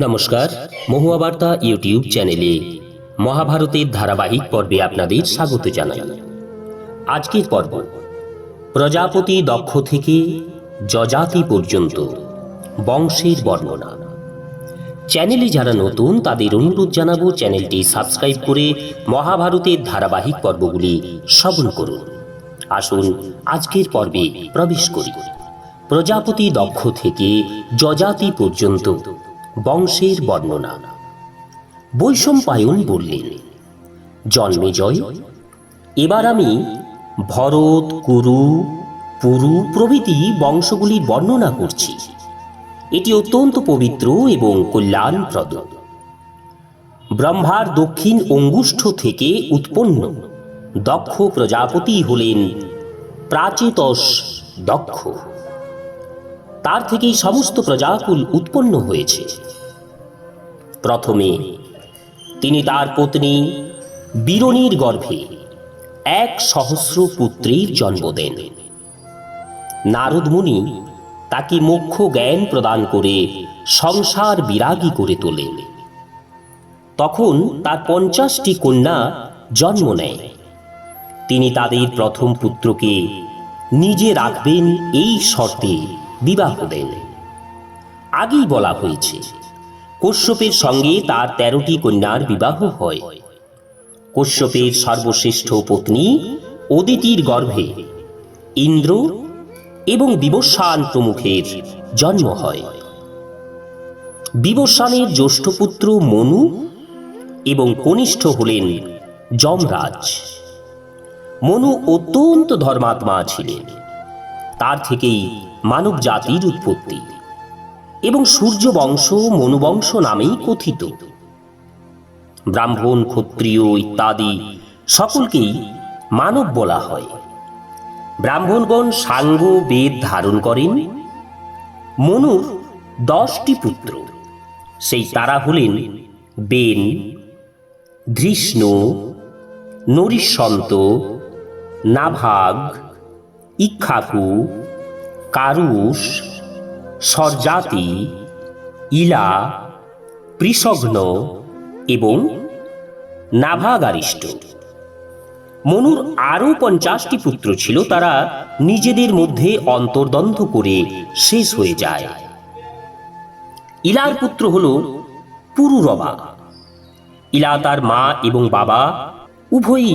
নমস্কার, মহুয়া বার্তা ইউটিউব চ্যানেলে মহাভারতের ধারাবাহিক পর্বে আপনাদের স্বাগত জানাই। আজকের পর্ব প্রজাপতি দক্ষ থেকে যজাতি পর্যন্ত বংশের বর্ণনা। চ্যানেলে যারা নতুন তাদের অনুরোধ জানাবো চ্যানেলটি সাবস্ক্রাইব করে মহাভারতের ধারাবাহিক পর্বগুলি শ্রবণ করুন। আসুন আজকের পর্বে প্রবেশ করি। প্রজাপতি দক্ষ থেকে যজাতি পর্যন্ত বংশের বর্ণনা। বৈশম্পায়ন বললেন, জন্মেজয়, এবার আমি ভরত, কুরু, পুরু প্রভৃতি বংশগুলির বর্ণনা করছি। এটি অত্যন্ত পবিত্র এবং কল্যাণপ্রদ। ব্রহ্মার দক্ষিণ অঙ্গুষ্ঠ থেকে উৎপন্ন দক্ষ প্রজাপতি হলেন প্রাচেতস দক্ষ। তার থেকেই সমস্ত প্রজাকুল উৎপন্ন হয়েছে। প্রথমে তিনি তার পত্নী বীরণীর গর্ভে 1,000 পুত্রের জন্ম দেন। নারদ মুনি তাকে মোক্ষ জ্ঞান প্রদান করে সংসার বিরাগী করে তোলেন। তখন তার 50টি কন্যা জন্ম নেয়। তিনি তাদের প্রথম পুত্রকে নিজে রাখবেন এই শর্তে বিবাহ দেন। আগেই বলা হয়েছে, কশ্যপের সঙ্গে তার 13টি কন্যার বিবাহ হয়। কশ্যপের সর্বশ্রেষ্ঠ পত্নী অদিতির গর্ভে ইন্দ্র এবং বিবস্বান প্রমুখের জন্ম হয়। বিবস্বানের জ্যেষ্ঠ পুত্র মনু এবং কনিষ্ঠ হলেন যমরাজ। মনু অত্যন্ত ধর্মাত্মা ছিলেন। তার থেকেই মানব জাতির উৎপত্তি এবং সূর্য বংশ মনুবংশ নামেই কথিত। ব্রাহ্মণ, ক্ষত্রিয় ইত্যাদি সকলকেই মানব বলা হয়। ব্রাহ্মণগণ সাঙ্গ বেদ ধারণ করেন। মনুর 10টি পুত্র, সেই তারা হলেন বেন, ধৃষ্ণ, নরিষ্যন্ত, নাভাগ, ইক্ষ্বাকু, কারুষ, স্বরজাতি, ইলা, পৃষঘ্ন এবং নাভাগারিষ্ট। মনুর আরও 50টি পুত্র ছিল, তারা নিজেদের মধ্যে অন্তর্দ্বন্দ্ব করে শেষ হয়ে যায়। ইলার পুত্র হল পুরুরবা। ইলা তার মা এবং বাবা উভয়ই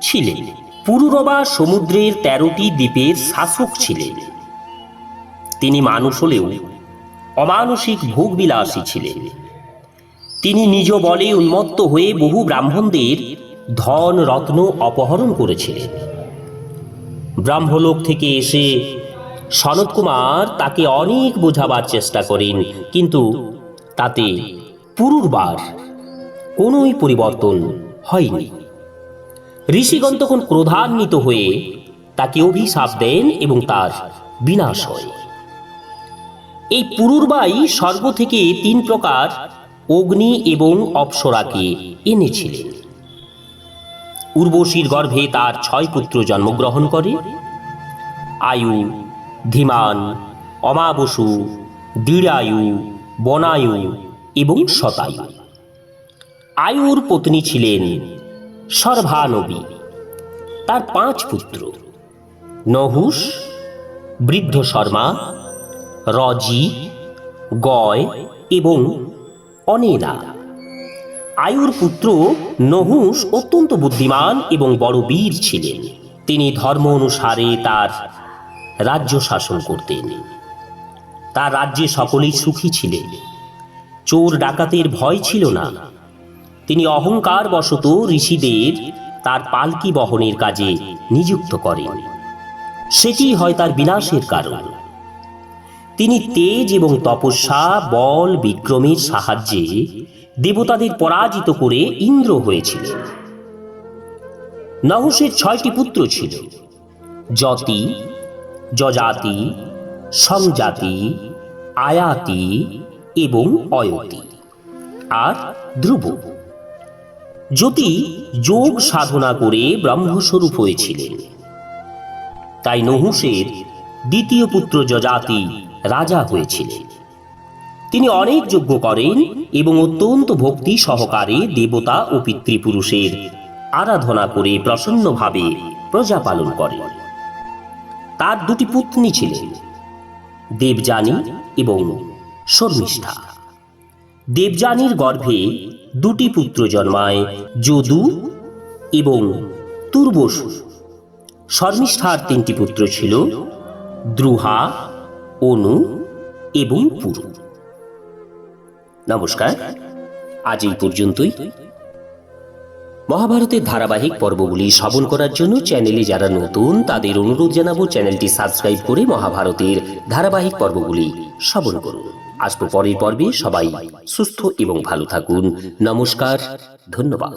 ছিলেন। পুরুরবা সমুদ্রের 13টি দ্বীপের শাসক ছিলেন। তিনি মানুষ হলেও অমানসিক ভোগবিলাসী ছিলেন। তিনি নিজ বলে উন্মত্ত হয়ে বহু ব্রাহ্মণদের ধন রত্ন অপহরণ করেছিলেন। ব্রহ্মলোক থেকে এসে সনত কুমার তাকে অনেক বোঝাবার চেষ্টা করেন, কিন্তু তাতে পুরুরবার কোনোই পরিবর্তন হয়নি। ঋষিগণ তখন ক্রোধান্বিত হয়ে তাকে অভিশাপ দেন এবং তার বিনাশ হয়। এই পুরুরবাই স্বর্গ থেকে 3 প্রকার অগ্নি এবং অপ্সরাকে এনেছিলেন। উর্বশীর গর্ভে তার 6 পুত্র জন্মগ্রহণ করে: আয়ু, ধীমান, অমাবসু, দৃঢ়ায়ু, বনায়ু এবং শতায়ু। আয়ুর পত্নী ছিলেন সর্বানবী। তার 5 পুত্র: নহুষ, বৃদ্ধ শর্মা, রজি, গয় এবং অনেনা। আয়ুর পুত্র নহুষ অত্যন্ত বুদ্ধিমান এবং বড় বীর ছিলেন। তিনি ধর্ম অনুসারে তার রাজ্য শাসন করতেন। তার রাজ্যে সকলেই সুখী ছিলেন। চোর ডাকাতের ভয় ছিল না। তিনি অহংকার বশত ঋষিদের তার পালকি বহনের কাজে নিযুক্ত করেন। সেটি হয় তার বিনাশের কারণ। তিনি তেজ এবং তপস্যা, বল, বিক্রমের সাহায্যে দেবতাদের পরাজিত করে ইন্দ্র হয়েছিলেন। নহুষের 6টি পুত্র ছিল: যতি, যজাতি, সংজাতি, আয়াতি এবং অয়তি আর ধ্রুব। যতি যোগ সাধনা করে ব্রহ্মস্বরূপ হয়েছিলেন। তাই নহুষের দ্বিতীয় পুত্র যজাতি রাজা হয়েছিলেন। তিনি অনেক যজ্ঞ করেন এবং অত্যন্ত ভক্তি সহকারে দেবতা ও পিতৃপুরুষের আরাধনা করে প্রসন্নভাবে প্রজা পালন করেন। তার দুটি পত্নী ছিলেন, দেবযানী এবং শর্মিষ্ঠা। দেবযানীর গর্ভে দুটি পুত্র জন্মায়, যদু এবং তুর্বসু। শর্মিষ্ঠার তিনটি পুত্র ছিল, দ্রুহা, অনু এবং পুরু। নমস্কার, আজ এই পর্যন্তই। মহাভারতের ধারাবাহিক পর্বগুলি শ্রবণ করার জন্য চ্যানেলে যারা নতুন তাদের অনুরোধ জানাবো চ্যানেলটি সাবস্ক্রাইব করে মহাভারতের ধারাবাহিক পর্বগুলি শ্রবণ করুন। আসবো পরের পর্বে। সবাই সুস্থ এবং ভালো থাকুন। নমস্কার, ধন্যবাদ।